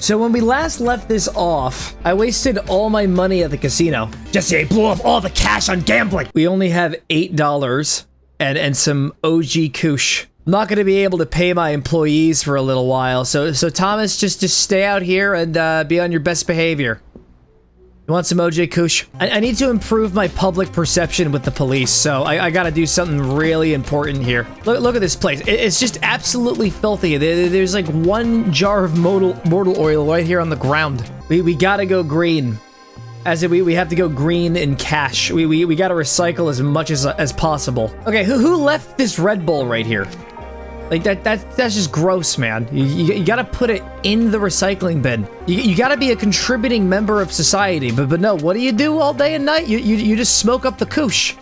So when we last left this off, I wasted all my money at the casino. Jesse, I blew off all the cash on gambling. We only have $8 and some OG kush. I'm not going to be able to pay my employees for a little while. So Thomas, just stay out here and be on your best behavior. You want some OJ Kush? I need to improve my public perception with the police, so I gotta do something really important here. Look at this place. It's just absolutely filthy. There's like one jar of mortal oil right here on the ground. We gotta go green. As in, we have to go green in cash. We gotta recycle as much as possible. Okay, who left this Red Bull right here? Like, that's just gross, man. You gotta put it in the recycling bin. You gotta be a contributing member of society. But no, what do you do all day and night? You just smoke up the koosh.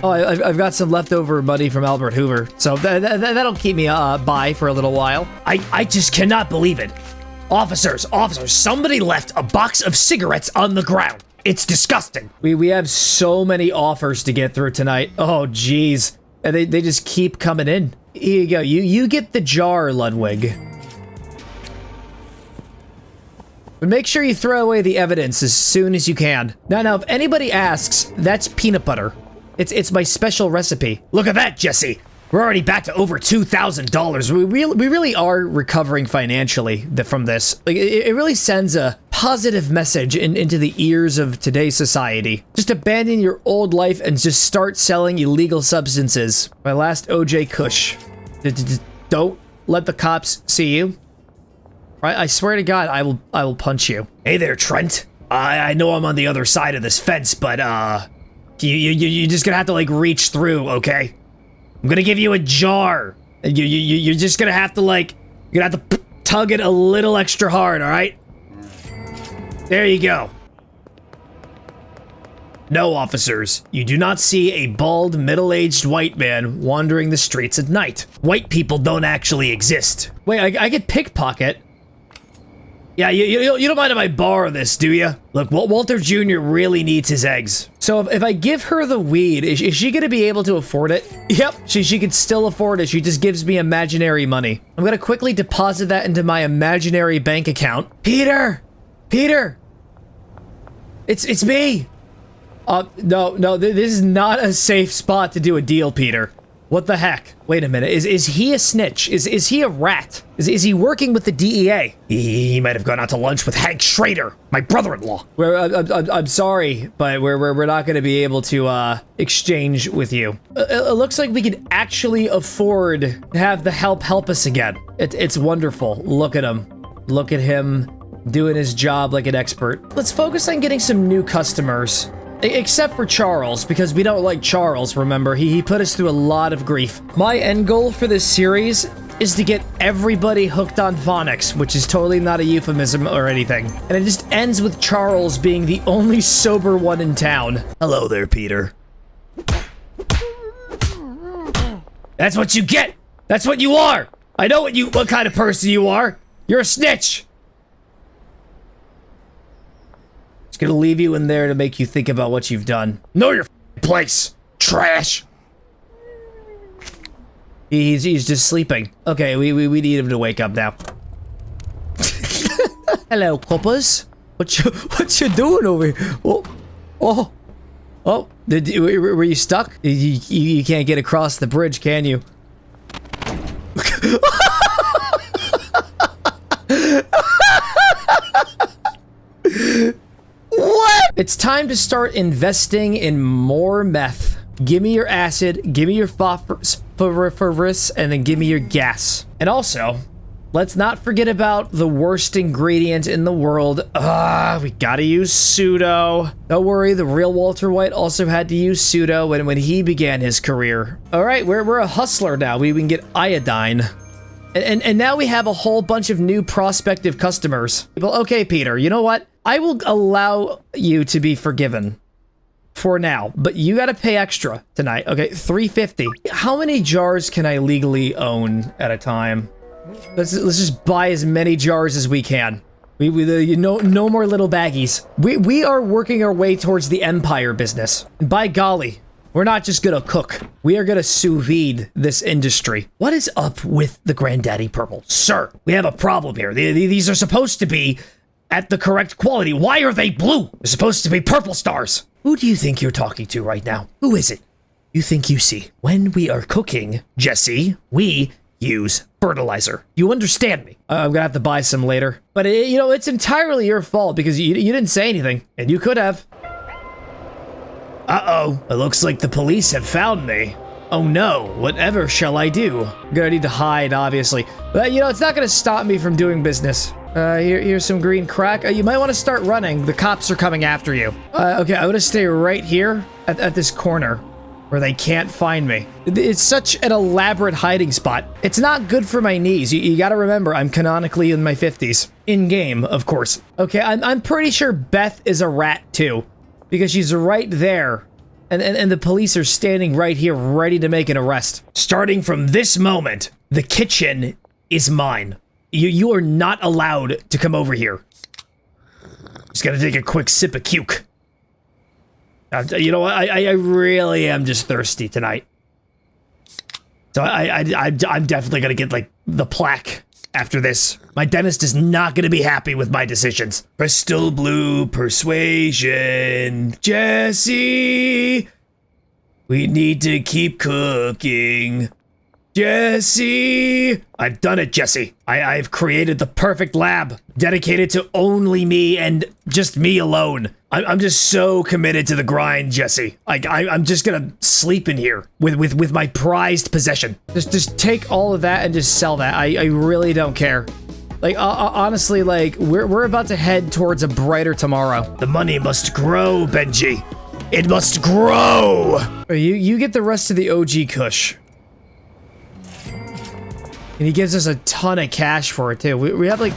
Oh, I've got some leftover money from Albert Hoover. So that'll keep me by for a little while. I just cannot believe it. Officers, somebody left a box of cigarettes on the ground. It's disgusting. We have so many offers to get through tonight. Oh, jeez. And they just keep coming in. Here you go. You get the jar, Ludwig. But make sure you throw away the evidence as soon as you can. Now, if anybody asks, that's peanut butter. It's my special recipe. Look at that, Jesse. We're already back to over $2,000. We really are recovering financially from this. Like, it really sends a positive message into the ears of today's society. Just abandon your old life and just start selling illegal substances. My last OJ Kush. Don't let the cops see you. Right? I swear to God, I will punch you. Hey there, Trent. I know I'm on the other side of this fence, but you're just gonna have to like reach through, okay? I'm gonna give you a jar. You're just gonna have to you're gonna have to tug it a little extra hard, all right? There you go. No, officers, you do not see a bald, middle-aged white man wandering the streets at night. White people don't actually exist. Wait, I could pickpocket. Yeah, you don't mind if I borrow this, do you? Look, Walter Jr. really needs his eggs. So if I give her the weed, is she gonna be able to afford it? Yep, she could still afford it. She just gives me imaginary money. I'm gonna quickly deposit that into my imaginary bank account. Peter! It's me! No, this is not a safe spot to do a deal, Peter. What the heck? Wait a minute, is he a snitch? Is he a rat? Is he working with the DEA? He might have gone out to lunch with Hank Schrader, my brother-in-law. I'm sorry, but we're not gonna be able to exchange with you. It looks like we could actually afford to have the help us again. It's wonderful. Look at him doing his job like an expert. Let's focus on getting some new customers. Except for Charles, because we don't like Charles, remember? He put us through a lot of grief. My end goal for this series is to get everybody hooked on phonics, which is totally not a euphemism or anything. And it just ends with Charles being the only sober one in town. Hello there, Peter. That's what you get! That's what you are! I know what kind of person you are! You're a snitch! It's gonna leave you in there to make you think about what you've done. Know your place, trash. He's just sleeping. Okay, we need him to wake up now. Hello, coppers. What you doing over here? Oh. Were you stuck? You can't get across the bridge, can you? What? It's time to start investing in more meth. Give me your acid, give me your phosphorus, and then give me your gas. And also, let's not forget about the worst ingredient in the world. We gotta use pseudo. Don't worry, the real Walter White also had to use pseudo when he began his career. All right, we're a hustler now. We can get iodine. And now we have a whole bunch of new prospective customers. Well, okay, Peter, you know what? I will allow you to be forgiven for now, but you gotta pay extra tonight. Okay, $350. How many jars can I legally own at a time? Let's just buy as many jars as we can. No more little baggies. We are working our way towards the empire business. And by golly, We're not just gonna cook. We are gonna sous vide this industry. What is up with the Granddaddy Purple? Sir, we have a problem here. These are supposed to be at the correct quality. Why are they blue? They're supposed to be purple stars. Who do you think you're talking to right now? Who is it? You think you see? When we are cooking, Jesse, we use fertilizer. You understand me? I'm gonna have to buy some later. But you know, it's entirely your fault because you didn't say anything, and you could have. Uh-oh, it looks like the police have found me. Oh no, whatever shall I do? I'm gonna need to hide, obviously. But you know, it's not gonna stop me from doing business. Here's some green crack. You might want to start running. The cops are coming after you. Okay, I'm gonna stay right here at this corner where they can't find me. It's such an elaborate hiding spot. It's not good for my knees. You gotta remember, I'm canonically in my 50s. In-game, of course. Okay, I'm pretty sure Beth is a rat too, because she's right there. And the police are standing right here ready to make an arrest. Starting from this moment, the kitchen is mine. You are not allowed to come over here. Just gotta take a quick sip of puke. You know what? I really am just thirsty tonight. So I'm definitely gonna get like the plaque after this. My dentist is not gonna be happy with my decisions. Crystal blue persuasion, Jesse. We need to keep cooking. Jesse! I've done it, Jesse. I've created the perfect lab, dedicated to only me and just me alone. I'm just so committed to the grind, Jesse. I'm just gonna sleep in here with my prized possession. Just take all of that and just sell that. I really don't care. Like, honestly, like, we're about to head towards a brighter tomorrow. The money must grow, Benji. It must grow! You get the rest of the OG Kush. And he gives us a ton of cash for it, too. We have, like,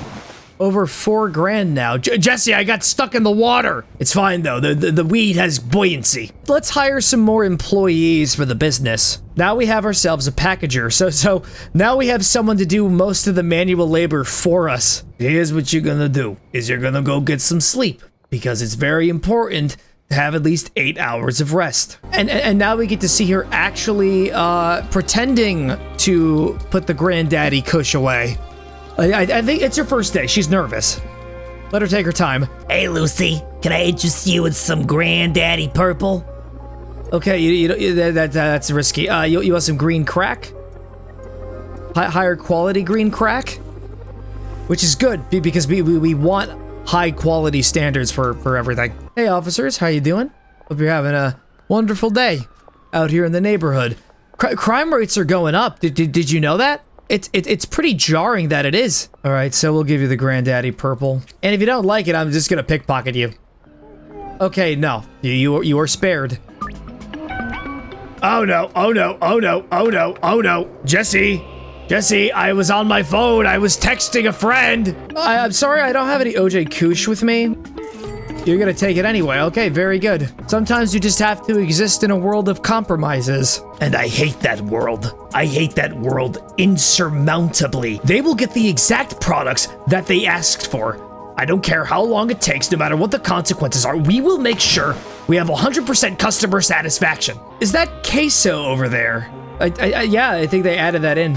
over 4 grand now. Jesse, I got stuck in the water! It's fine, though. The weed has buoyancy. Let's hire some more employees for the business. Now we have ourselves a packager. So now we have someone to do most of the manual labor for us. Here's what you're gonna do, is you're gonna go get some sleep. Because it's very important to have at least 8 hours of rest. And now we get to see her actually pretending to put the Granddaddy Kush away. I think it's her first day. She's nervous. Let her take her time. Hey, Lucy, can I interest you in some Granddaddy Purple? Okay, that's risky. You want some green crack? Higher quality green crack? Which is good, because we want high quality standards for everything. Hey officers, how you doing? Hope you're having a wonderful day out here in the neighborhood. Crime rates are going up. Did you know that? It's pretty jarring that it is. All right, so we'll give you the Granddaddy Purple. And if you don't like it, I'm just gonna pickpocket you. Okay, no, you are spared. Oh no, oh no, oh no, oh no, oh no. Jesse, I was on my phone. I was texting a friend. I'm sorry, I don't have any OJ Kush with me. You're gonna take it anyway. Okay, very good. Sometimes you just have to exist in a world of compromises. And I hate that world. I hate that world insurmountably. They will get the exact products that they asked for. I don't care how long it takes, no matter what the consequences are. We will make sure we have 100% customer satisfaction. Is that queso over there? Yeah, I think they added that in.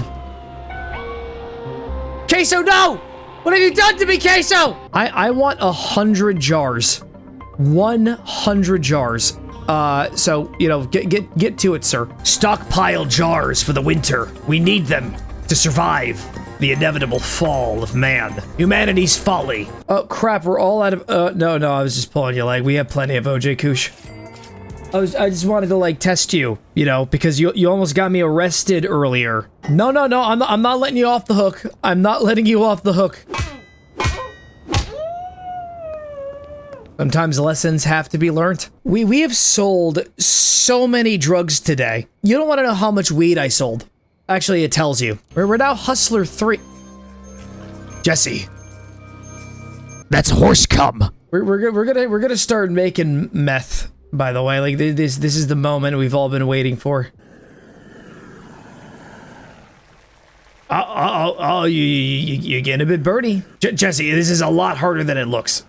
Queso, no! What have you done to me, Queso? I want 100 jars. 100 jars. So, you know, get to it, sir. Stockpile jars for the winter. We need them to survive the inevitable fall of man. Humanity's folly. Oh, crap, we're all out of... no, I was just pulling your leg. We have plenty of OJ Kush. I just wanted to, like, test you, you know, because you almost got me arrested earlier. No, I'm not letting you off the hook. I'm not letting you off the hook. Sometimes lessons have to be learned. We have sold so many drugs today. You don't want to know how much weed I sold. Actually, it tells you. We're now Hustler 3. Jesse. That's horse cum. We're gonna start making meth. By the way, like this is the moment we've all been waiting for. Oh, you're getting a bit birdie. Jesse, this is a lot harder than it looks.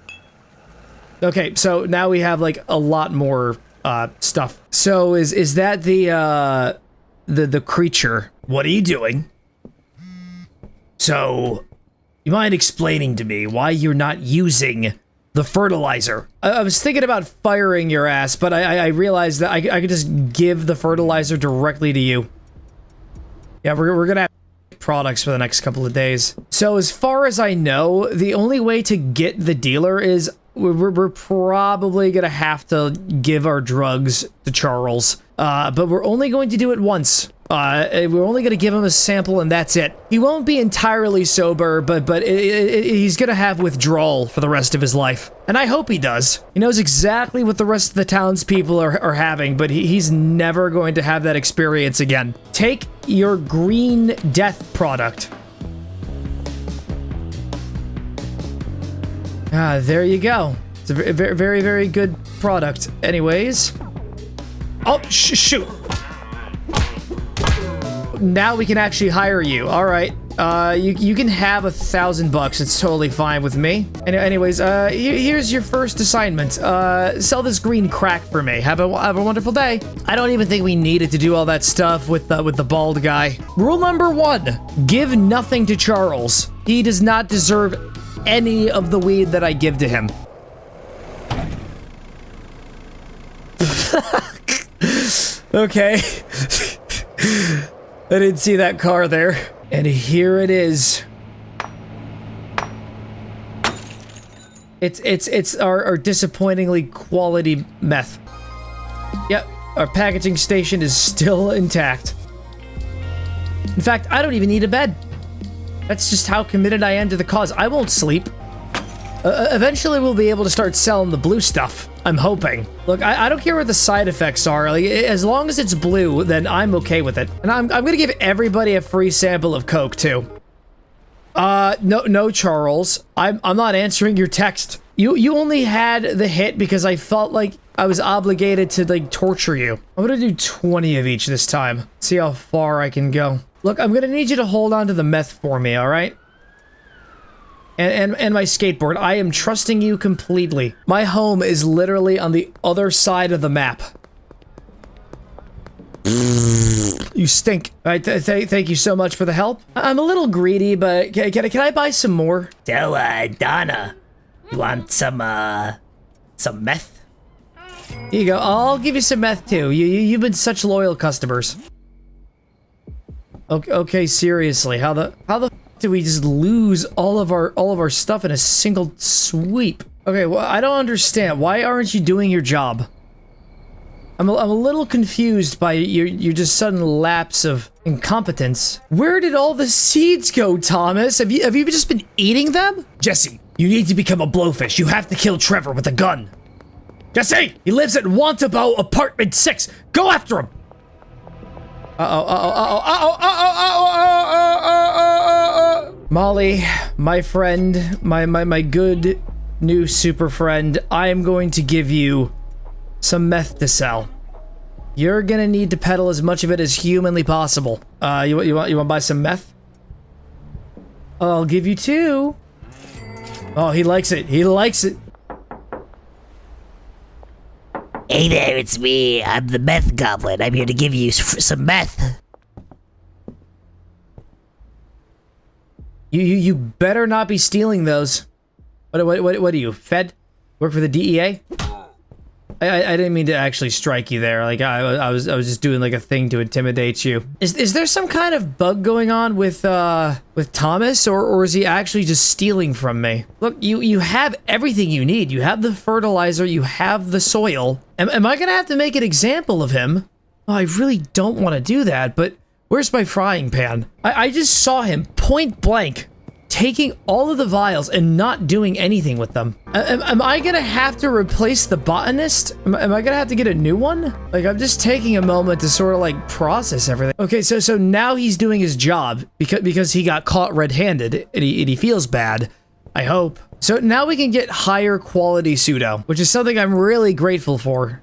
Okay, so now we have like a lot more stuff. So is that the creature? What are you doing? So, you mind explaining to me why you're not using the fertilizer? I was thinking about firing your ass, but I realized that I could just give the fertilizer directly to you. Yeah, we're gonna have products for the next couple of days. So as far as I know, the only way to get the dealer is we're probably gonna have to give our drugs to Charles. But we're only going to do it once. We're only going to give him a sample and that's it. He won't be entirely sober, but he's going to have withdrawal for the rest of his life. And I hope he does. He knows exactly what the rest of the townspeople are having, but he's never going to have that experience again. Take your green death product. There you go. It's a very, very, very good product. Anyways. Oh, shoot. Now we can actually hire you. All right. You can have $1,000. It's totally fine with me. Anyways, here's your first assignment. Sell this green crack for me. Have a wonderful day. I don't even think we needed to do all that stuff with the bald guy. Rule number 1: give nothing to Charles. He does not deserve any of the weed that I give to him. Okay. I didn't see that car there. And here it is. It's our disappointingly quality meth. Yep, our packaging station is still intact. In fact, I don't even need a bed. That's just how committed I am to the cause. I won't sleep. Eventually we'll be able to start selling the blue stuff. I'm hoping. Look, I don't care what the side effects are. Like, as long as it's blue, then I'm okay with it. And I'm gonna give everybody a free sample of Coke too. No, Charles. I'm not answering your text. You only had the hit because I felt like I was obligated to like torture you. I'm gonna do 20 of each this time. See how far I can go. Look, I'm gonna need you to hold on to the meth for me, all right? And my skateboard. I am trusting you completely. My home is literally on the other side of the map. You stink. All right, thank you so much for the help. I'm a little greedy, but can I buy some more? So, Donna, you want some meth? Here you go. I'll give you some meth too. You've been such loyal customers. Okay, seriously, how the did we just lose all of our stuff in a single sweep? Okay, well, I don't understand. Why aren't you doing your job? I'm a little confused by your just sudden lapse of incompetence. Where did all the seeds go, Thomas? Have you just been eating them? Jesse, you need to become a blowfish. You have to kill Trevor with a gun. Jesse, he lives at Wantabo Apartment 6. Go after him. Molly, my friend, my good new super friend, I am going to give you some meth to sell. You're gonna need to peddle as much of it as humanly possible. You want to buy some meth? I'll give you 2. Oh, he likes it. He likes it. Hey there, it's me. I'm the meth goblin. I'm here to give you some meth. You better not be stealing those. What are you, Fed? Work for the DEA? I didn't mean to actually strike you there. Like I was just doing like a thing to intimidate you. Is there some kind of bug going on with Thomas, or is he actually just stealing from me? Look, you have everything you need. You have the fertilizer, you have the soil. Am I gonna have to make an example of him? Oh, I really don't want to do that, but where's my frying pan? I just saw him point blank taking all of the vials and not doing anything with them. Am I gonna have to replace the botanist? Am I gonna have to get a new one? Like, I'm just taking a moment to sort of like process everything. Okay, so now he's doing his job because he got caught red-handed and he feels bad, I hope. So now we can get higher quality pseudo, which is something I'm really grateful for.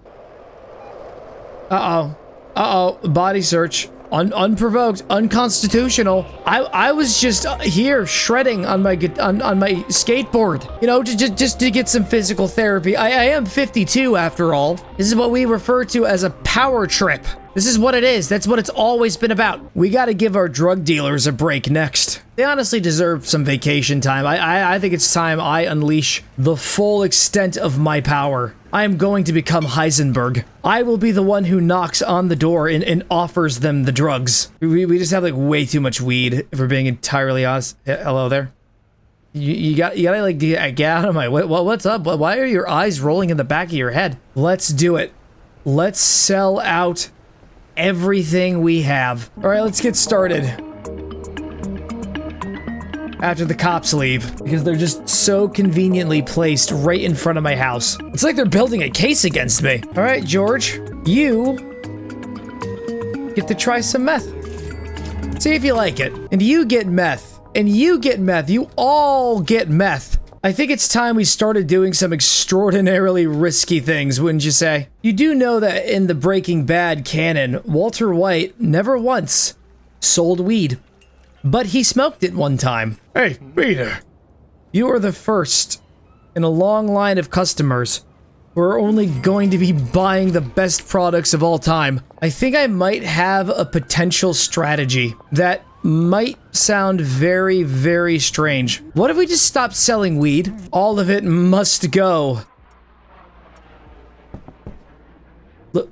Uh-oh, body search. unprovoked, unconstitutional. I was just here shredding on my skateboard, you know, just to get some physical therapy. I am 52 after all. This is what we refer to as a power trip. This is what it is. That's what it's always been about. We got to give our drug dealers a break next. They honestly deserve some vacation time. I think it's time I unleash the full extent of my power. I am going to become Heisenberg. I will be the one who knocks on the door and offers them the drugs. We just have like way too much weed, if we're being entirely honest. Hello there. You gotta like get out of my way. What's up? Why are your eyes rolling in the back of your head? Let's do it. Let's sell out everything we have. All right, let's get started. After the cops leave, because they're just so conveniently placed right in front of my house. It's like they're building a case against me. All right, George, you get to try some meth. See if you like it. And you get meth. And you get meth. You all get meth. I think it's time we started doing some extraordinarily risky things, wouldn't you say? You do know that in the Breaking Bad canon, Walter White never once sold weed. But he smoked it one time. Hey, Peter. You are the first in a long line of customers who are only going to be buying the best products of all time. I think I might have a potential strategy that might sound very, very strange. What if we just stopped selling weed? All of it must go.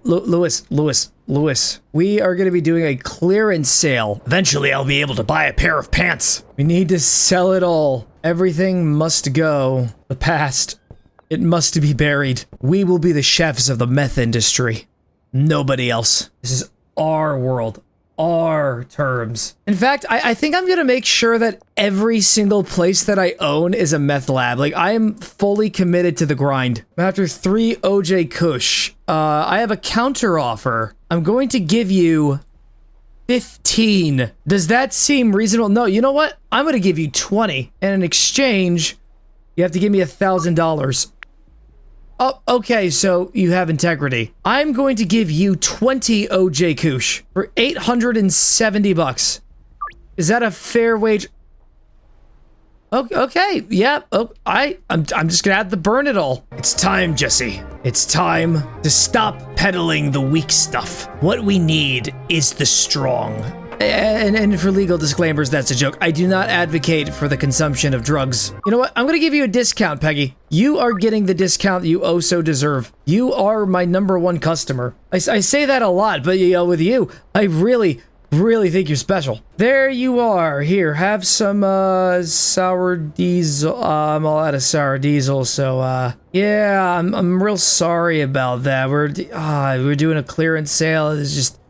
Lewis, we are going to be doing a clearance sale. Eventually, I'll be able to buy a pair of pants. We need to sell it all. Everything must go. The past, it must be buried. We will be the chefs of the meth industry. Nobody else. This is our world. Our terms. In fact, I think I'm gonna make sure that every single place that I own is a meth lab. Like, I am fully committed to the grind. After 3 OJ Kush, I have a counter offer. I'm going to give you 15. Does that seem reasonable? No, you know what? I'm gonna give you 20. And in exchange, you have to give me $1,000. Oh, okay, so you have integrity. I'm going to give you 20 OJ Kush for 870 bucks. Is that a fair wage? Okay, yeah. I'm just gonna have to burn it all. It's time, Jesse. It's time to stop peddling the weak stuff. What we need is the strong. And for legal disclaimers, that's a joke. I do not advocate for the consumption of drugs. You know what? I'm gonna give you a discount, Peggy. You are getting the discount you oh so deserve. You are my #1 customer. I say that a lot, but you know, with you, I really think you're special. There you are. Here, have some sour diesel. I'm all out of sour diesel, so yeah, I'm real sorry about that. We're doing a clearance sale. It's just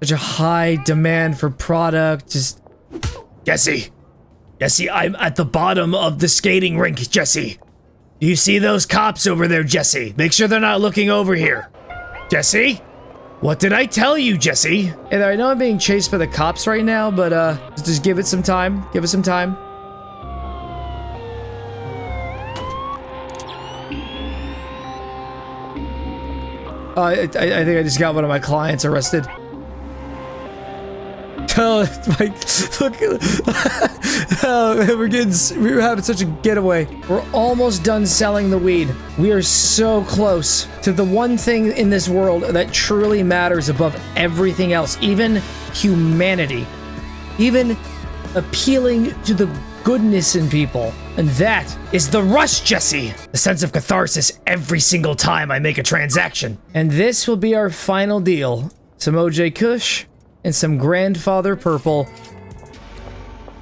such a high demand for product. Just Jesse, I'm at the bottom of the skating rink, Jesse. Do you see those cops over there, Jesse? Make sure they're not looking over here. Jesse? What did I tell you, Jesse? And I know I'm being chased by the cops right now, but just give it some time. Give it some time. I think I just got one of my clients arrested. Oh, look, we're having such a getaway. We're almost done selling the weed. We are so close to the one thing in this world that truly matters above everything else, even humanity, even appealing to the goodness in people. And that is the rush, Jesse. The sense of catharsis every single time I make a transaction. And this will be our final deal. Some OJ Kush and some grandfather purple.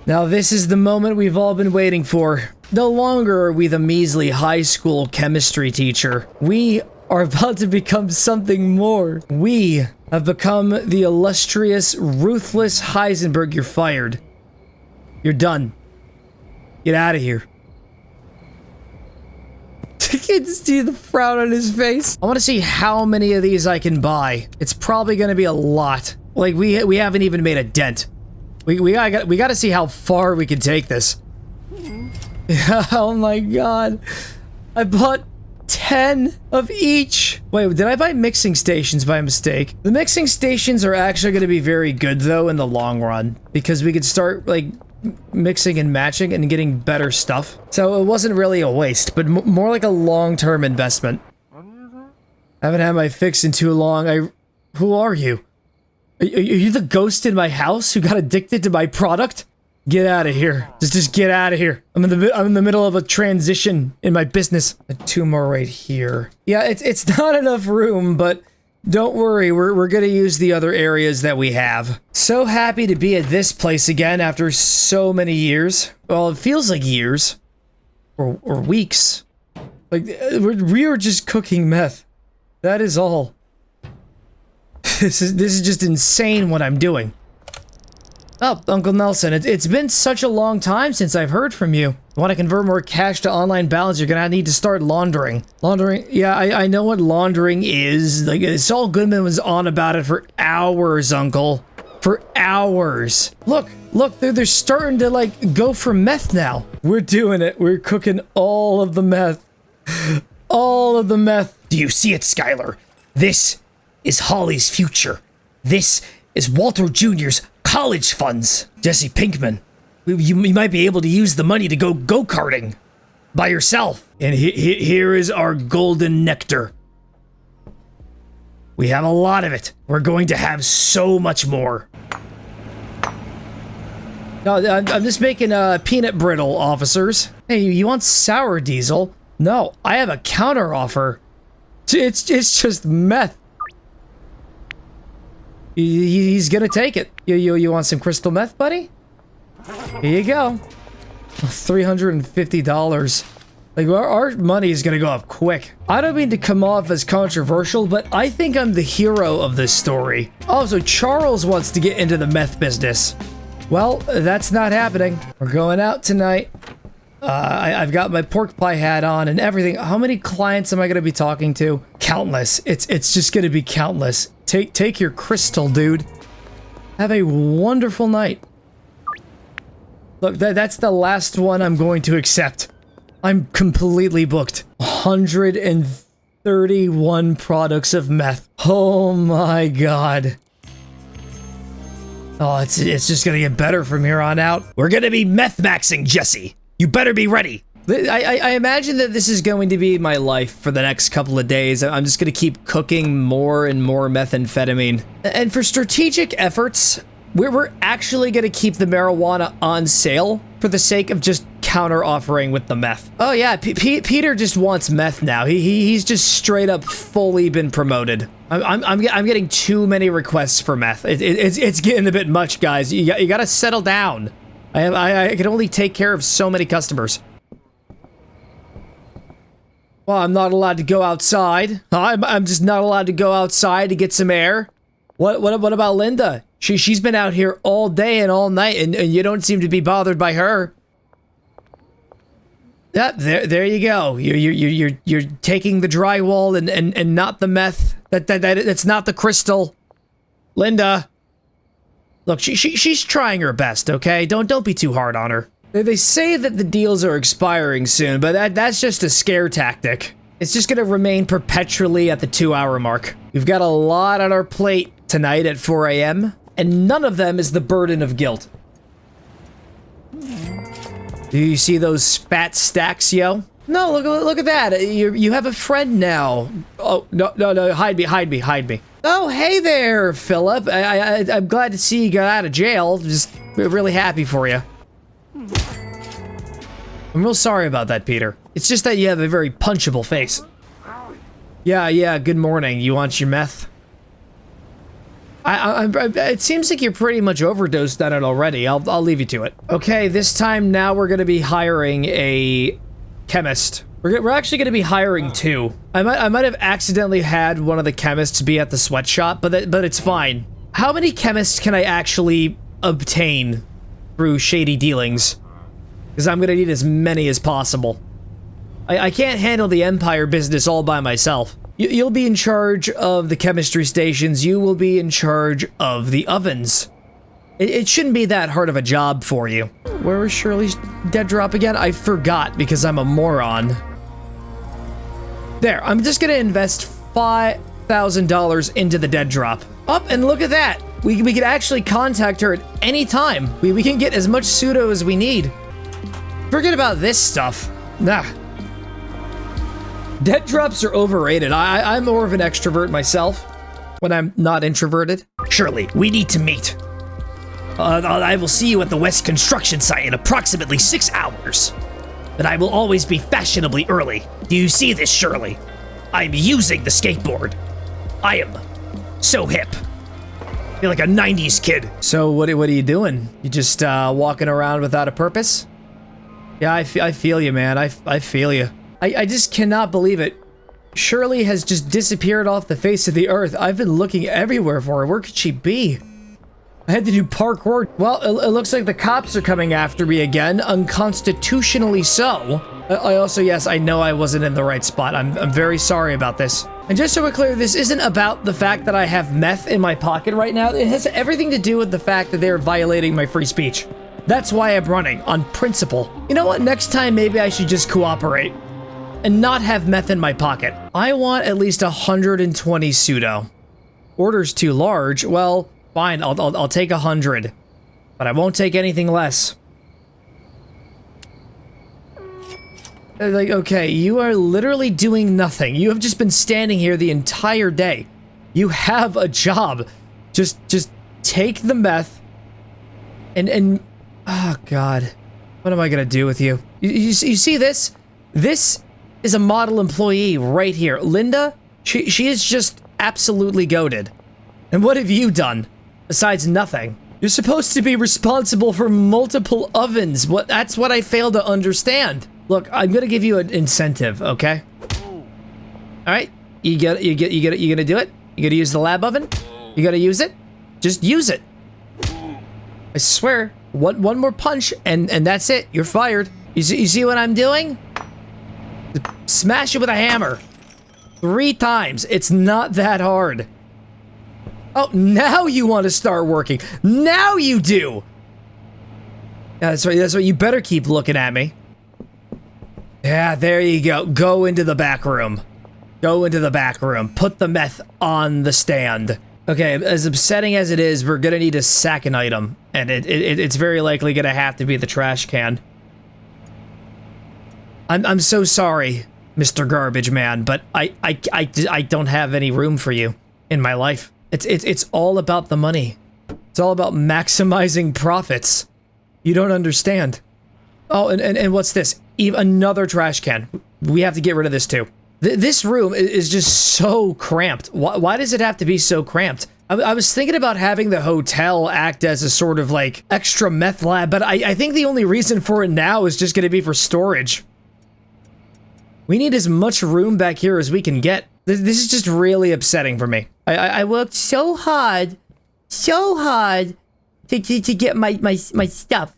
Now this is the moment we've all been waiting for. No longer are we the measly high school chemistry teacher. We are about to become something more. We have become the illustrious, ruthless Heisenberg. You're fired. You're done. Get out of here. I can see the frown on his face. I want to see how many of these I can buy. It's probably going to be a lot. Like, we haven't even made a dent. We gotta see how far we can take this. Oh my god. I bought 10 of each. Wait, did I buy mixing stations by mistake? The mixing stations are actually going to be very good, though, in the long run. Because we could start, like, mixing and matching and getting better stuff. So it wasn't really a waste, but more like a long-term investment. I haven't had my fix in too long. Who are you? Are you the ghost in my house who got addicted to my product? Get out of here. Just get out of here. I'm in the middle of a transition in my business. 2 more right here. Yeah, it's not enough room, but don't worry. We're gonna use the other areas that we have. So happy to be at this place again after so many years. Well, it feels like years. Or weeks. Like, we are just cooking meth. That is all. This is just insane what I'm doing. Oh, Uncle Nelson, it's been such a long time since I've heard from you. Want to convert more cash to online balance, you're gonna need to start laundering. Laundering? Yeah, I know what laundering is. Like, Saul Goodman was on about it for hours, Uncle. For hours. Look, they're starting to, like, go for meth now. We're doing it. We're cooking all of the meth. All of the meth. Do you see it, Skylar? This is Holly's future. This is Walter Jr.'s college funds. Jesse Pinkman, you might be able to use the money to go go-karting by yourself. And here is our golden nectar. We have a lot of it. We're going to have so much more. No, I'm just making peanut brittle, officers. Hey, you want sour diesel? No, I have a counter offer. It's just meth. He's gonna take it. You want some crystal meth, buddy? Here you go. $350. Like, our money is gonna go up quick. I don't mean to come off as controversial, but I think I'm the hero of this story. Oh, so Charles wants to get into the meth business. Well, that's not happening. We're going out tonight. I've got my pork pie hat on and everything. How many clients am I going to be talking to? Countless. It's just going to be countless. Take your crystal, dude. Have a wonderful night. Look, that's the last one I'm going to accept. I'm completely booked. 131 products of meth. Oh my god. Oh, it's just going to get better from here on out. We're going to be meth maxing, Jesse. You better be ready. I imagine that this is going to be my life for the next couple of days. I'm just going to keep cooking more and more methamphetamine. And for strategic efforts, we're actually going to keep the marijuana on sale for the sake of just counter-offering with the meth. Oh yeah, Peter just wants meth now. He's just straight up fully been promoted. I'm getting too many requests for meth. It's getting a bit much, guys. You got to settle down. I can only take care of so many customers. Well, I'm not allowed to go outside. I'm just not allowed to go outside to get some air. What about Linda? She's been out here all day and all night, and you don't seem to be bothered by her. Yeah, there you go. You're taking the drywall and not the meth. That's not the crystal. Linda. Look, she's trying her best, okay? Don't be too hard on her. They say that the deals are expiring soon, but that's just a scare tactic. It's just gonna remain perpetually at the 2-hour mark. We've got a lot on our plate tonight at 4 a.m., and none of them is the burden of guilt. Do you see those fat stacks, yo? No, look at that. You have a friend now. Oh, no, hide me. Oh, hey there, Philip. I'm glad to see you got out of jail. Just really happy for you. I'm real sorry about that, Peter. It's just that you have a very punchable face. Yeah, good morning. You want your meth? It seems like you're pretty much overdosed on it already. I'll leave you to it. Okay, this time now we're gonna be hiring a chemist. We're actually gonna be hiring 2. I might have accidentally had one of the chemists be at the sweatshop, but it's fine. How many chemists can I actually obtain through shady dealings? Because I'm gonna need as many as possible. I can't handle the Empire business all by myself. You'll be in charge of the chemistry stations. You will be in charge of the ovens. It shouldn't be that hard of a job for you. Where was Shirley's dead drop again? I forgot because I'm a moron. There, I'm just gonna invest $5,000 into the dead drop. Up, and look at that. We can actually contact her at any time. We can get as much pseudo as we need. Forget about this stuff. Nah. Dead drops are overrated. I'm more of an extrovert myself when I'm not introverted. Shirley, we need to meet. I will see you at the West construction site in approximately 6 hours. But I will always be fashionably early. Do you see this, Shirley? I'm using the skateboard. I am so hip. I feel like a 90s kid. So what are you doing? You just walking around without a purpose? Yeah, I feel you, man. I feel you. I just cannot believe it. Shirley has just disappeared off the face of the earth. I've been looking everywhere for her. Where could she be? I had to do parkour. Well, it looks like the cops are coming after me again, unconstitutionally so. I also, yes, I know I wasn't in the right spot. I'm very sorry about this. And just so we're clear, this isn't about the fact that I have meth in my pocket right now. It has everything to do with the fact that they're violating my free speech. That's why I'm running, on principle. You know what? Next time, maybe I should just cooperate and not have meth in my pocket. I want at least 120 pseudo. Order's too large. Well, fine, I'll take 100, but I won't take anything less. Like, okay, you are literally doing nothing. You have just been standing here the entire day. You have a job. Just take the meth and oh God, what am I gonna do with you? You see this? This is a model employee right here. Linda, she is just absolutely goated. And what have you done? Besides nothing. You're supposed to be responsible for multiple ovens. That's what I fail to understand. Look, I'm gonna give you an incentive, okay? All right, you gonna do it? You gonna use the lab oven? You gotta use it? Just use it. I swear, one more punch and that's it. You're fired. You see what I'm doing? Smash it with a hammer. 3 times. It's not that hard. Oh, now you want to start working. Now you do. Yeah, that's right. That's right. You better keep looking at me. Yeah, there you go. Go into the back room. Go into the back room. Put the meth on the stand. Okay, as upsetting as it is, we're gonna need to sack an item, and it's very likely gonna have to be the trash can. I'm so sorry, Mr. Garbage Man, but I don't have any room for you in my life. It's all about the money. It's all about maximizing profits. You don't understand. Oh, and what's this? Another trash can. We have to get rid of this too. This room is just so cramped. Why does it have to be so cramped? I was thinking about having the hotel act as a sort of like extra meth lab, but I think the only reason for it now is just going to be for storage. We need as much room back here as we can get. This is just really upsetting for me. I worked so hard to get my stuff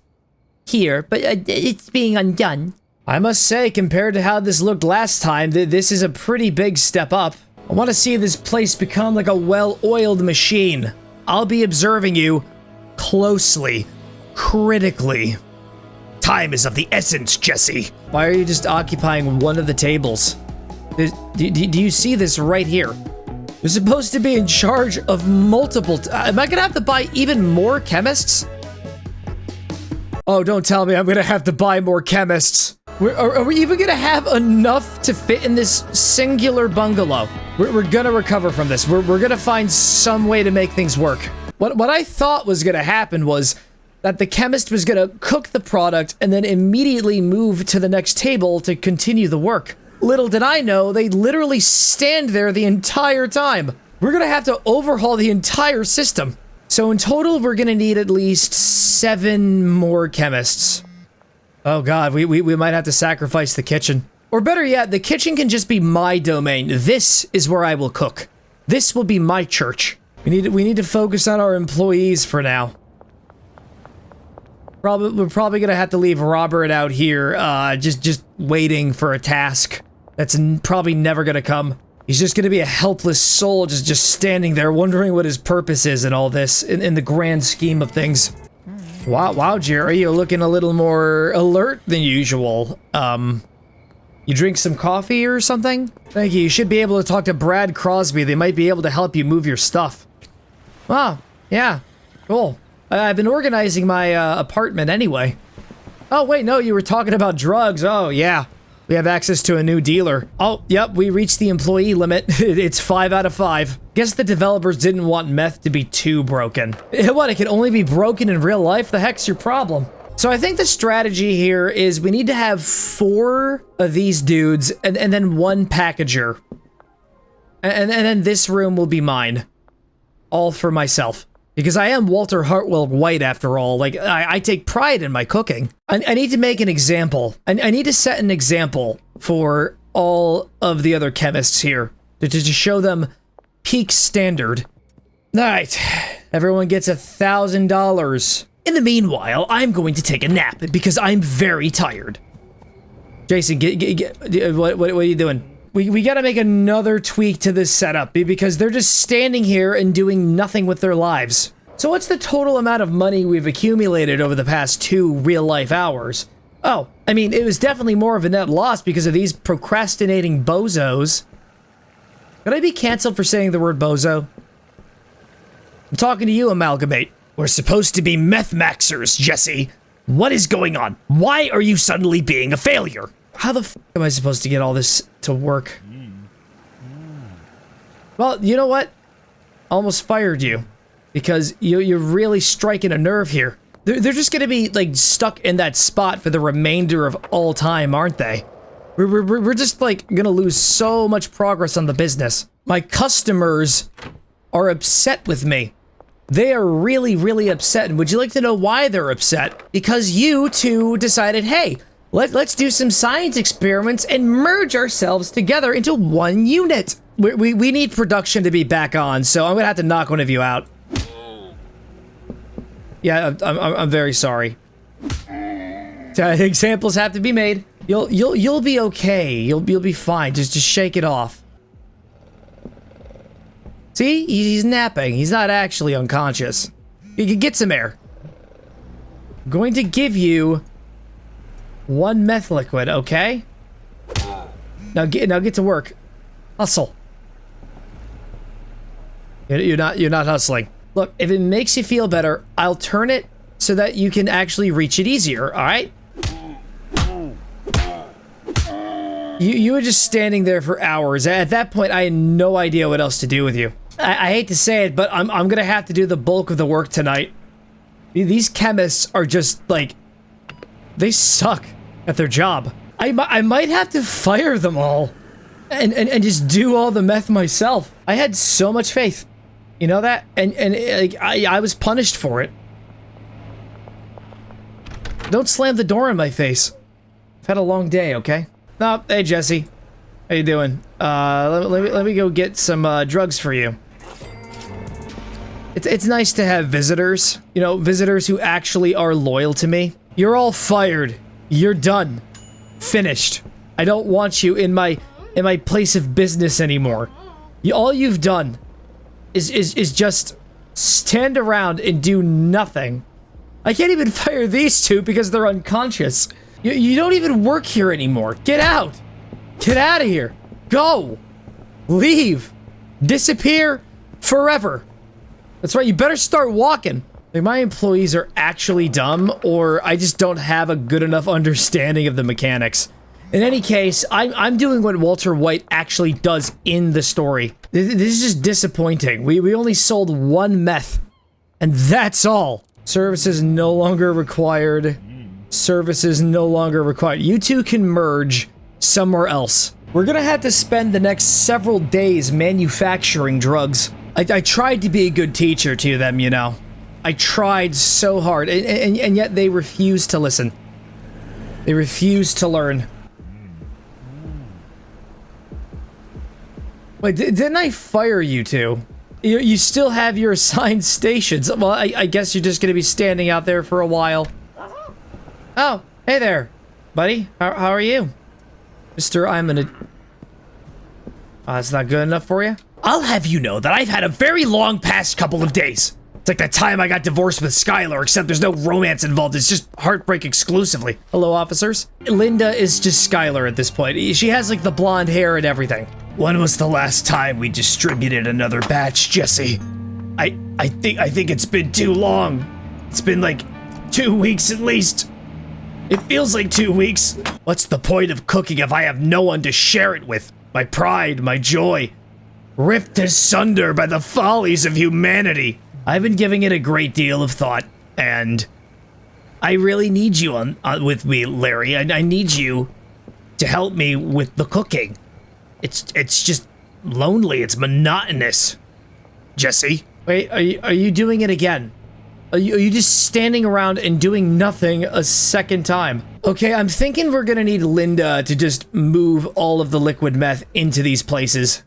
here, but it's being undone. I must say, compared to how this looked last time, this is a pretty big step up. I want to see this place become like a well-oiled machine. I'll be observing you closely, critically. Time is of the essence, Jesse. Why are you just occupying one of the tables? Do you see this right here? You're supposed to be in charge of multiple... am I gonna have to buy even more chemists? Oh, don't tell me I'm gonna have to buy more chemists. Are we even gonna have enough to fit in this singular bungalow? We're gonna recover from this. We're gonna find some way to make things work. What I thought was gonna happen was that the chemist was gonna cook the product and then immediately move to the next table to continue the work. Little did I know, they literally stand there the entire time. We're gonna have to overhaul the entire system. So in total, we're gonna need at least 7 more chemists. Oh God, we might have to sacrifice the kitchen. Or better yet, the kitchen can just be my domain. This is where I will cook. This will be my church. We need to focus on our employees for now. We're probably gonna have to leave Robert out here, just waiting for a task that's probably never gonna come. He's just gonna be a helpless soul, just standing there, wondering what his purpose is in all this, in the grand scheme of things. Wow, Jerry, you're looking a little more alert than usual. You drink some coffee or something? Thank you. You should be able to talk to Brad Crosby. They might be able to help you move your stuff. Oh, yeah. Cool. I've been organizing my apartment anyway. Oh, wait, no, you were talking about drugs. Oh, yeah. We have access to a new dealer. Oh, yep, we reached the employee limit. It's 5 out of 5. Guess the developers didn't want meth to be too broken. What, it can only be broken in real life? The heck's your problem? So I think the strategy here is we need to have 4 of these dudes and then 1 packager. And then this room will be mine. All for myself. Because I am Walter Hartwell White after all. Like, I take pride in my cooking. I need to make an example. I need to set an example for all of the other chemists here. To show them peak standard. Alright, everyone gets $1,000. In the meanwhile, I'm going to take a nap because I'm very tired. Jason, what are you doing? We gotta make another tweak to this setup because they're just standing here and doing nothing with their lives. So what's the total amount of money we've accumulated over the past 2 real-life hours? Oh, I mean, it was definitely more of a net loss because of these procrastinating bozos. Could I be canceled for saying the word bozo? I'm talking to you, Amalgamate. We're supposed to be meth maxers, Jesse. What is going on? Why are you suddenly being a failure? How the f am I supposed to get all this to work? Well, you know what? Almost fired you. Because you're really striking a nerve here. They're just gonna be, like, stuck in that spot for the remainder of all time, aren't they? We're just, like, gonna lose so much progress on the business. My customers are upset with me. They are really, really upset. And would you like to know why they're upset? Because you two decided, hey, let's do some science experiments and merge ourselves together into one unit. We need production to be back on, so I'm gonna have to knock one of you out. Yeah, I'm very sorry. Examples have to be made. You'll be okay. You'll be fine. Just shake it off. See, he's napping. He's not actually unconscious. You can get some air. I'm going to give you 1 meth liquid, okay? Now get to work. Hustle. You're not hustling. Look, if it makes you feel better, I'll turn it so that you can actually reach it easier, all right? You were just standing there for hours. At that point, I had no idea what else to do with you. I hate to say it, but I'm gonna have to do the bulk of the work tonight. These chemists are just, like, they suck at their job. I might have to fire them all and just do all the meth myself. I had so much faith. You know that? And like, I was punished for it. Don't slam the door in my face. I've had a long day, okay? No, hey Jesse. How you doing? Let me go get some drugs for you. It's nice to have visitors. You know, visitors who actually are loyal to me. You're all fired. You're done. Finished. I don't want you in my place of business anymore. All you've done is just stand around and do nothing. I can't even fire these two because they're unconscious. You don't even work here anymore. Get out. Get out of here. Go. Leave. Disappear forever. That's right, you better start walking. Like, my employees are actually dumb, or I just don't have a good enough understanding of the mechanics. In any case, I'm doing what Walter White actually does in the story. This is just disappointing. We only sold 1 meth, and that's all. Services no longer required. Services no longer required. You two can merge somewhere else. We're gonna have to spend the next several days manufacturing drugs. I tried to be a good teacher to them, you know. I tried so hard, and yet they refuse to listen. They refuse to learn. Wait, didn't I fire you two? You still have your assigned stations. Well, I guess you're just gonna be standing out there for a while. Oh, hey there, buddy. How are you? Mister, I'm gonna... Oh, that's not good enough for you? I'll have you know that I've had a very long past couple of days. It's like that time I got divorced with Skylar, except there's no romance involved. It's just heartbreak exclusively. Hello, officers. Linda is just Skylar at this point. She has like the blonde hair and everything. When was the last time we distributed another batch, Jesse? I think it's been too long. It's been like 2 weeks at least. It feels like 2 weeks. What's the point of cooking if I have no one to share it with? My pride, my joy, ripped asunder by the follies of humanity. I've been giving it a great deal of thought, and I really need you on with me, Larry. I need you to help me with the cooking. It's just lonely. It's monotonous. Jesse? Wait, are you doing it again? Are you just standing around and doing nothing a second time? Okay, I'm thinking we're gonna need Linda to just move all of the liquid meth into these places.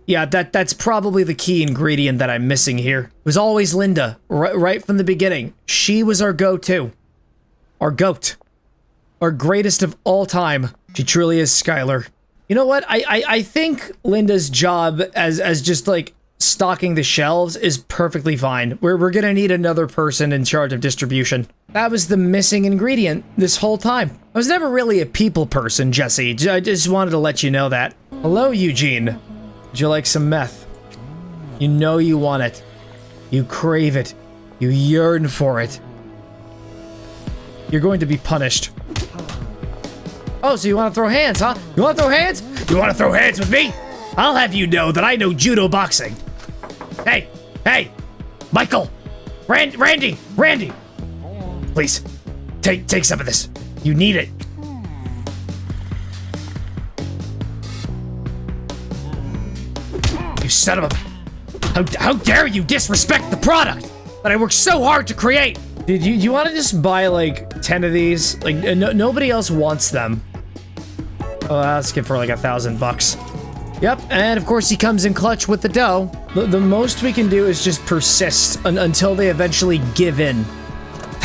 Yeah, that's probably the key ingredient that I'm missing here. It was always Linda, right from the beginning. She was our go-to. Our goat. Our greatest of all time. She truly is Skylar. You know what? I think Linda's job as just like stocking the shelves is perfectly fine. We're gonna need another person in charge of distribution. That was the missing ingredient this whole time. I was never really a people person, Jesse. I just wanted to let you know that. Hello, Eugene. Would you like some meth? You know you want it. You crave it. You yearn for it. You're going to be punished. Oh, so you want to throw hands, huh? You want to throw hands? You want to throw hands with me? I'll have you know that I know judo boxing. Hey, Michael, Randy, please, take some of this. You need it. You son of a... How dare you disrespect the product that I worked so hard to create? Dude, you want to just buy like 10 of these? Like, nobody else wants them. Oh, I'll skip for like $1,000. Yep, and of course he comes in clutch with the dough. The most we can do is just persist until they eventually give in.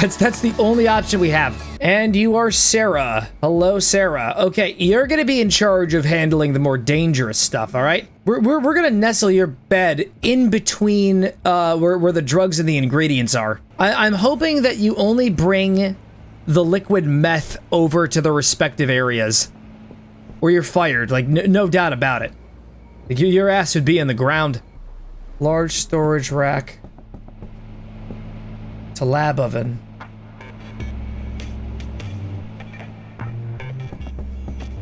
That's the only option we have. And you are Sarah. Hello, Sarah. Okay, you're gonna be in charge of handling the more dangerous stuff, all right? We're gonna nestle your bed in between where the drugs and the ingredients are. I'm hoping that you only bring the liquid meth over to the respective areas, or you're fired, like no doubt about it. Your ass would be in the ground. Large storage rack. It's a lab oven.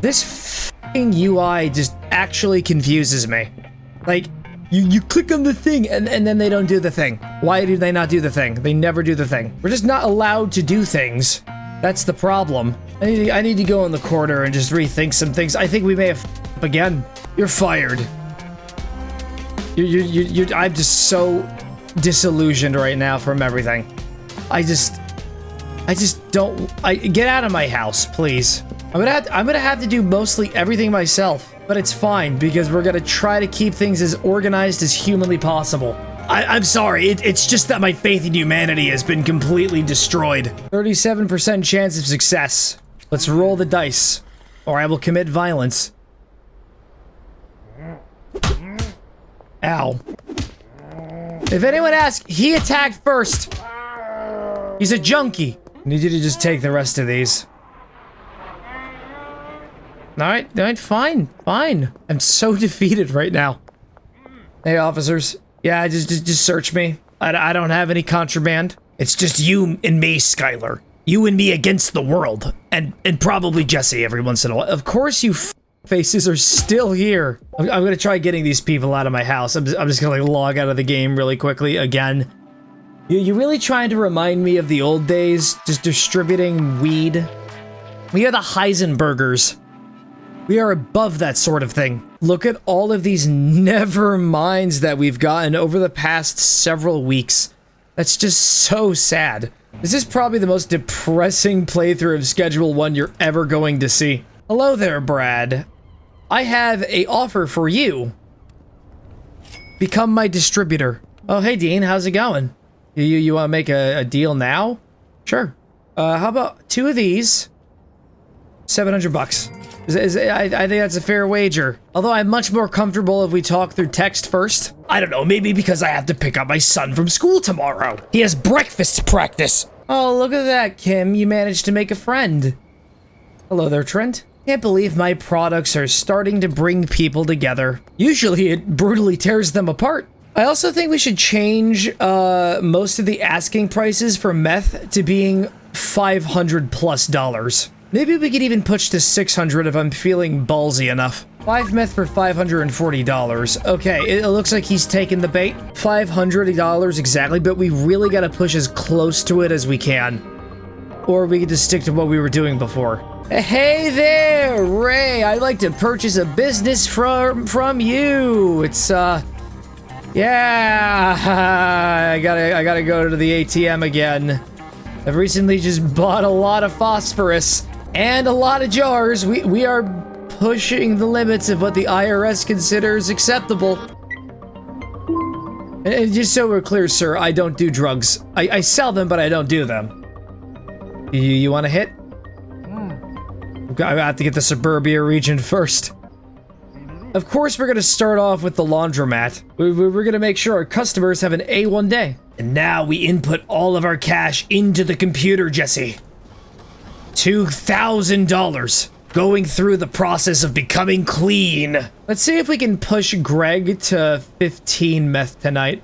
This f***ing UI just actually confuses me. Like, you click on the thing and then they don't do the thing. Why do they not do the thing? They never do the thing. We're just not allowed to do things. That's the problem. I need to go in the corner and just rethink some things. I think we may have f***ed up again. You're fired. I'm just so disillusioned right now from everything. I just don't. Get out of my house, please. I'm gonna have to do mostly everything myself, but it's fine because we're gonna try to keep things as organized as humanly possible. I'm sorry. It's just that my faith in humanity has been completely destroyed. 37% chance of success. Let's roll the dice, or I will commit violence. Ow. If anyone asks, he attacked first. He's a junkie. I need you to just take the rest of these. Alright, fine. I'm so defeated right now. Hey, officers. Yeah, just search me. I don't have any contraband. It's just you and me, Skylar. You and me against the world. And probably Jesse every once in a while. Of course you faces are still here. I'm gonna try getting these people out of my house. I'm just gonna like log out of the game really quickly again. You really trying to remind me of the old days, just distributing weed? We are the Heisenbergers. We are above that sort of thing. Look at all of these never minds that we've gotten over the past several weeks. That's just so sad. This is probably the most depressing playthrough of Schedule 1 you're ever going to see. Hello there, Brad. I have an offer for you. Become my distributor. Oh, hey, Dean, how's it going? You want to make a deal now? Sure. How about 2 of these? $700. I think that's a fair wager. Although I'm much more comfortable if we talk through text first. I don't know, maybe because I have to pick up my son from school tomorrow. He has breakfast practice. Oh, look at that, Kim. You managed to make a friend. Hello there, Trent. Can't believe my products are starting to bring people together. Usually it brutally tears them apart. I also think we should change most of the asking prices for meth to being $500+. Maybe we could even push to 600 if I'm feeling ballsy enough. 5 meth for $540. Okay, it looks like he's taking the bait. $500 exactly, but we really gotta push as close to it as we can. Or we could just stick to what we were doing before. Hey there, Ray! I'd like to purchase a business from you. It's, yeah, I gotta go to the ATM again. I've recently just bought a lot of phosphorus and a lot of jars. We are pushing the limits of what the IRS considers acceptable. And just so we're clear, sir, I don't do drugs. I sell them, but I don't do them. You want to hit? I have to get the suburbia region first. Of course, we're gonna start off with the laundromat. We're gonna make sure our customers have an A1 day. And now we input all of our cash into the computer, Jesse. $2,000. Going through the process of becoming clean. Let's see if we can push Greg to 15 meth tonight.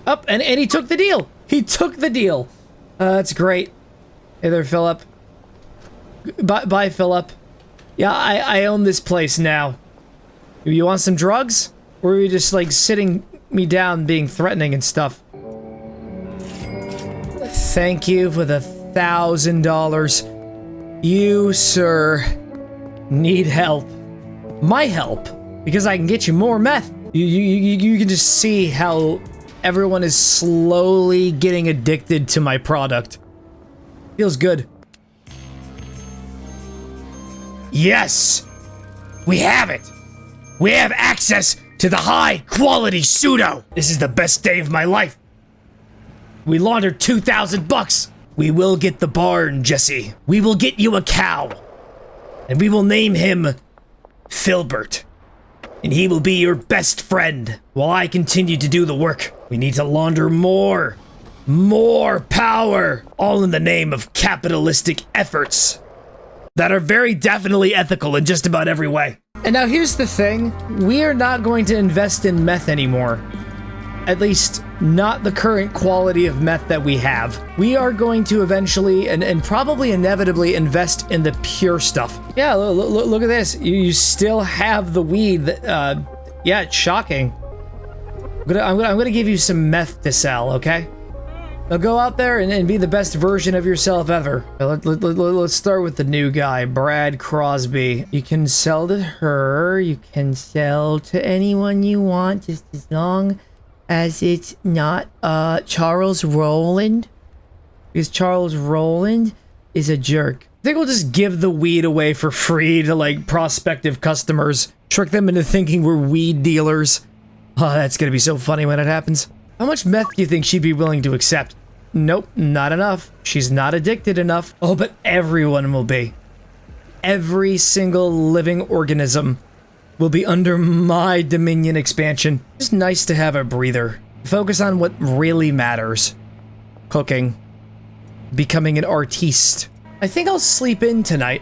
Up, and he took the deal. He took the deal. That's great. Hey there, Philip. Bye, Philip. Yeah, I own this place now. You want some drugs? Or are you just like sitting me down being threatening and stuff? Thank you for the $1,000. You, sir, need help. My help? Because I can get you more meth. You can just see how everyone is slowly getting addicted to my product. Feels good. Yes! We have it! We have access to the high-quality pseudo! This is the best day of my life! We laundered $2,000! We will get the barn, Jesse. We will get you a cow. And we will name him Filbert. And he will be your best friend while I continue to do the work. We need to launder more. More power! All in the name of capitalistic efforts that are very definitely ethical in just about every way. And now here's the thing. We are not going to invest in meth anymore. At least, not the current quality of meth that we have. We are going to eventually, and probably inevitably, invest in the pure stuff. Yeah, look at this. You still have the weed that, yeah, it's shocking. I'm gonna give you some meth to sell, okay? Now go out there and be the best version of yourself ever. Let's start with the new guy, Brad Crosby. You can sell to her, you can sell to anyone you want, just as long as it's not Charles Rowland. Because Charles Rowland is a jerk. I think we'll just give the weed away for free to like prospective customers. Trick them into thinking we're weed dealers. Oh, that's gonna be so funny when it happens. How much meth do you think she'd be willing to accept? Nope, not enough. She's not addicted enough. Oh, but everyone will be. Every single living organism will be under my dominion expansion. Just nice to have a breather. Focus on what really matters. Cooking. Becoming an artiste. I think I'll sleep in tonight.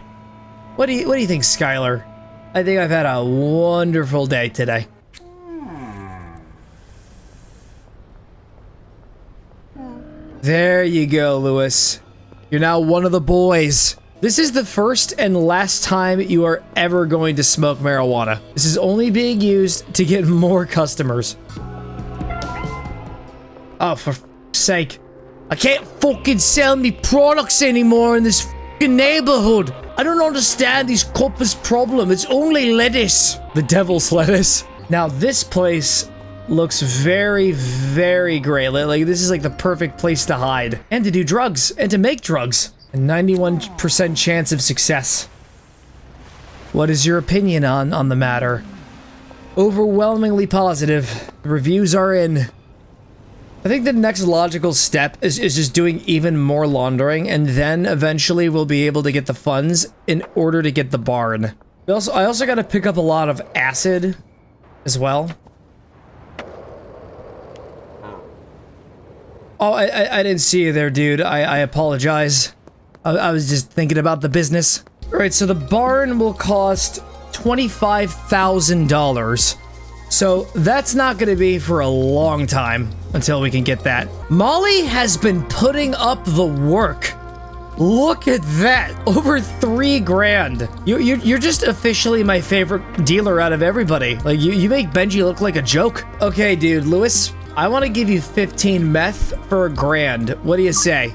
What do you think, Skylar? I think I've had a wonderful day today. There you go, Lewis. You're now one of the boys. This is the first and last time you are ever going to smoke marijuana. This is only being used to get more customers. Oh, for f***'s sake. I can't fucking sell me products anymore in this fucking neighborhood. I don't understand these coppers' problem. It's only lettuce. The devil's lettuce. Now, this place looks very, very great. Like, this is like the perfect place to hide. And to do drugs. And to make drugs. A 91% chance of success. What is your opinion on the matter? Overwhelmingly positive. The reviews are in. I think the next logical step is just doing even more laundering, and then eventually we'll be able to get the funds in order to get the barn. I also got to pick up a lot of acid as well. Oh, I didn't see you there, dude. I apologize. I was just thinking about the business. All right, so the barn will cost $25,000. So that's not going to be for a long time until we can get that. Molly has been putting up the work. Look at that, over 3 grand. You're just officially my favorite dealer out of everybody. Like you make Benji look like a joke. Okay, dude, Lewis, I want to give you 15 meth for $1 grand. What do you say?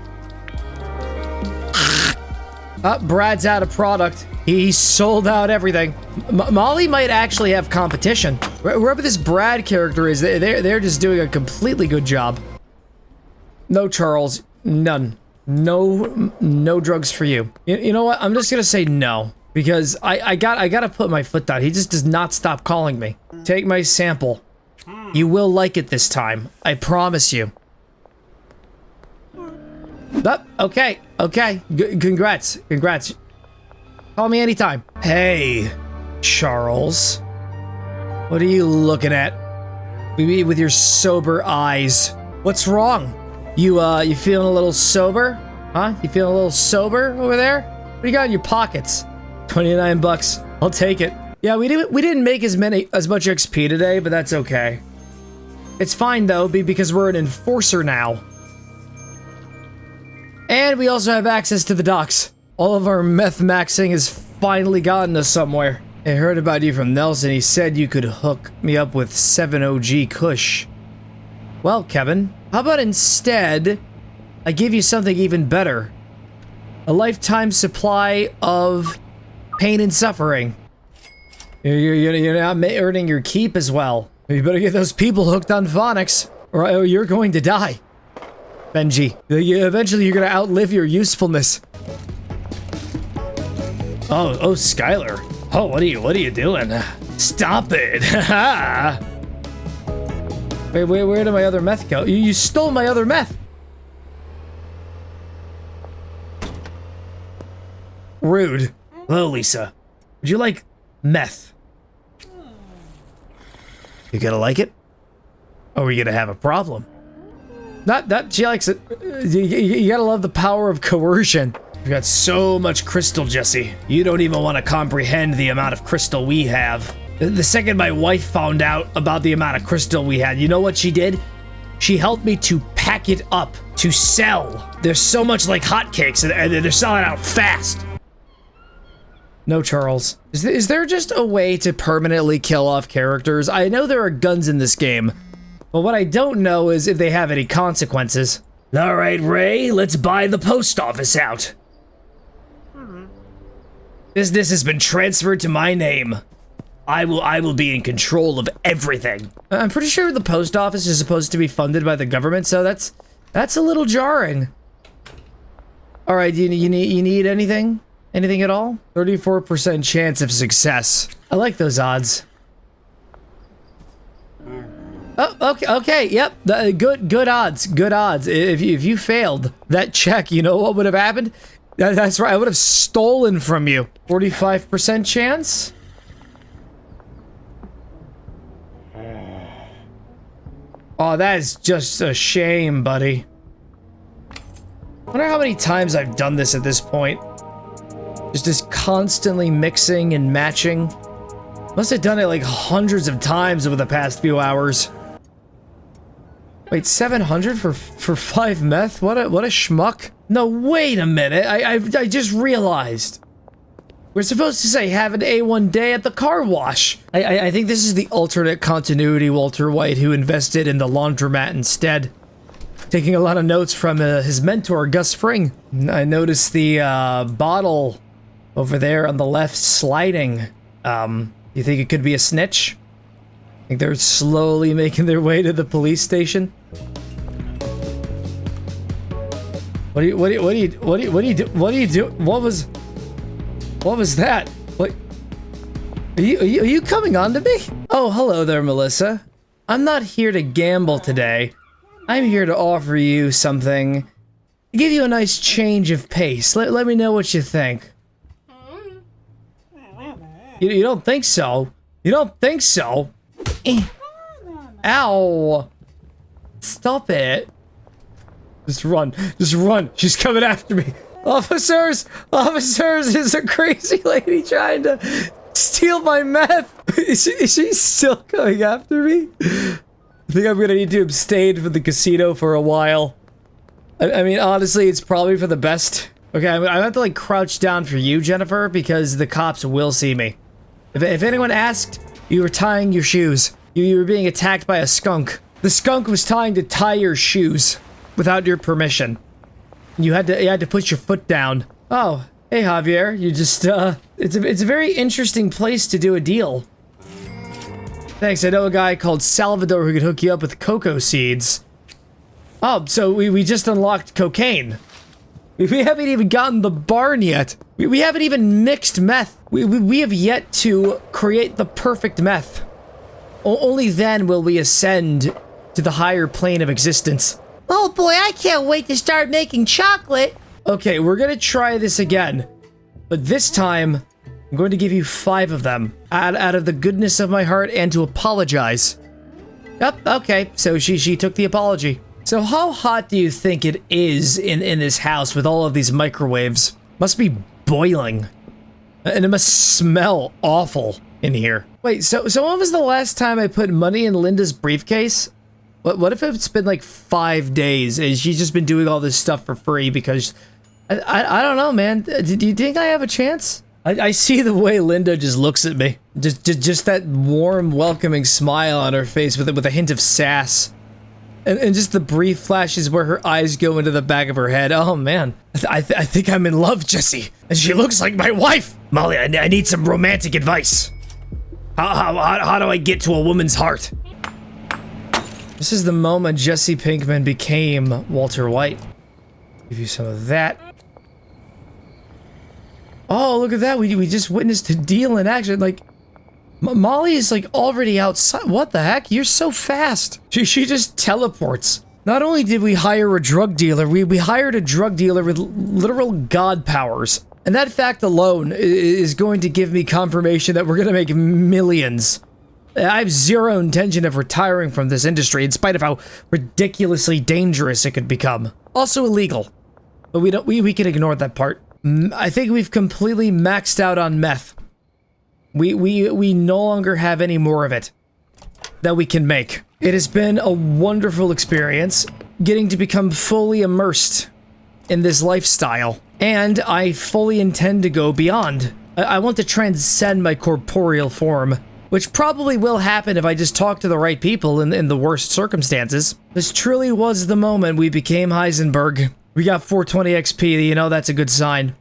Brad's out of product. He sold out everything. Molly might actually have competition. Wherever this Brad character is, they're just doing a completely good job. No, Charles, none. No drugs for you. You know what? I'm just gonna say no because I gotta put my foot down. He just does not stop calling me. Take my sample. You will like it this time. I promise you. Okay. Congrats. Call me anytime. Hey, Charles. What are you looking at? With your sober eyes. What's wrong? You feeling a little sober? Huh? You feeling a little sober over there? What do you got in your pockets? 29 bucks. I'll take it. Yeah, we didn't make as much XP today, but that's okay. It's fine though, because we're an enforcer now. And we also have access to the docks. All of our meth maxing has finally gotten us somewhere. I heard about you from Nelson. He said you could hook me up with 7 OG Kush. Well, Kevin, how about instead I give you something even better? A lifetime supply of pain and suffering. You're not earning your keep as well. You better get those people hooked on phonics, or you're going to die. Benji, eventually you're gonna outlive your usefulness. Oh, Skylar. Oh, what are you doing? Stop it! Wait, where did my other meth go? You stole my other meth! Rude. Hello, Lisa. Would you like meth? You gonna like it? Or are we gonna have a problem? Not she likes it. You gotta love the power of coercion. We've got so much crystal, Jesse. You don't even want to comprehend the amount of crystal we have. The second my wife found out about the amount of crystal we had, you know what she did? She helped me to pack it up, to sell. There's so much like hotcakes, and they're selling out fast. No, Charles. Is there just a way to permanently kill off characters? I know there are guns in this game, but what I don't know is if they have any consequences. All right, Ray, let's buy the post office out. Business has been transferred to my name. I will be in control of everything. I'm pretty sure the post office is supposed to be funded by the government, so that's a little jarring. All right, you need anything? Anything at all? 34% chance of success. I like those odds. Oh, okay, yep. Good odds. If you failed that check, you know what would have happened? That's right, I would have stolen from you. 45% chance? Oh, that is just a shame, buddy. I wonder how many times I've done this at this point. Just constantly mixing and matching. Must have done it like hundreds of times over the past few hours. Wait, 700 for 5 meth? What a schmuck. No, wait a minute. I just realized. We're supposed to say have an A1 day at the car wash. I think this is the alternate continuity Walter White who invested in the laundromat instead. Taking a lot of notes from his mentor, Gus Fring. I noticed the bottle over there on the left sliding. You think it could be a snitch? I think they're slowly making their way to the police station. What do you do? What was that? What? Are you coming on to me? Oh, hello there, Melissa. I'm not here to gamble today. I'm here to offer you something. To give you a nice change of pace. Let me know what you think. You don't think so? You don't think so? Ow. Stop it. Just run. Just run. She's coming after me. Officers! Officers! There's a crazy lady trying to steal my meth. Is she still coming after me? I think I'm gonna need to abstain from the casino for a while. I mean, honestly, it's probably for the best. Okay, I have to like crouch down for you, Jennifer, because the cops will see me. If anyone asked, you were tying your shoes. You were being attacked by a skunk. The skunk was trying to tie your shoes without your permission. You had to put your foot down. Oh, hey Javier, you just it's a very interesting place to do a deal. Thanks, I know a guy called Salvador who could hook you up with cocoa seeds. Oh, so we just unlocked cocaine. We haven't even gotten the barn yet. We haven't even mixed meth. We have yet to create the perfect meth. Only then will we ascend to the higher plane of existence. Oh boy, I can't wait to start making chocolate. Okay, we're gonna try this again. But this time, I'm going to give you 5 of them. Out of the goodness of my heart and to apologize. Yep, okay, so she took the apology. So how hot do you think it is in this house with all of these microwaves? Must be boiling. And it must smell awful in here. Wait, so when was the last time I put money in Linda's briefcase? What if it's been like 5 days and she's just been doing all this stuff for free because... I don't know, man. Do you think I have a chance? I see the way Linda just looks at me. Just that warm, welcoming smile on her face with a hint of sass. And just the brief flashes where her eyes go into the back of her head. Oh, man. I think I'm in love, Jesse. And she looks like my wife. Molly, I need some romantic advice. How do I get to a woman's heart? This is the moment Jesse Pinkman became Walter White. Give you some of that. Oh, look at that. We just witnessed a deal in action. Like, Molly is like already outside. What the heck? You're so fast. She just teleports. Not only did we hire a drug dealer, we hired a drug dealer with literal god powers. And that fact alone is going to give me confirmation that we're going to make millions. I have zero intention of retiring from this industry in spite of how ridiculously dangerous it could become. Also illegal. But we can ignore that part. I think we've completely maxed out on meth. We no longer have any more of it that we can make. It has been a wonderful experience getting to become fully immersed in this lifestyle. And I fully intend to go beyond. I want to transcend my corporeal form, which probably will happen if I just talk to the right people in the worst circumstances. This truly was the moment we became Heisenberg. We got 420 XP, you know that's a good sign.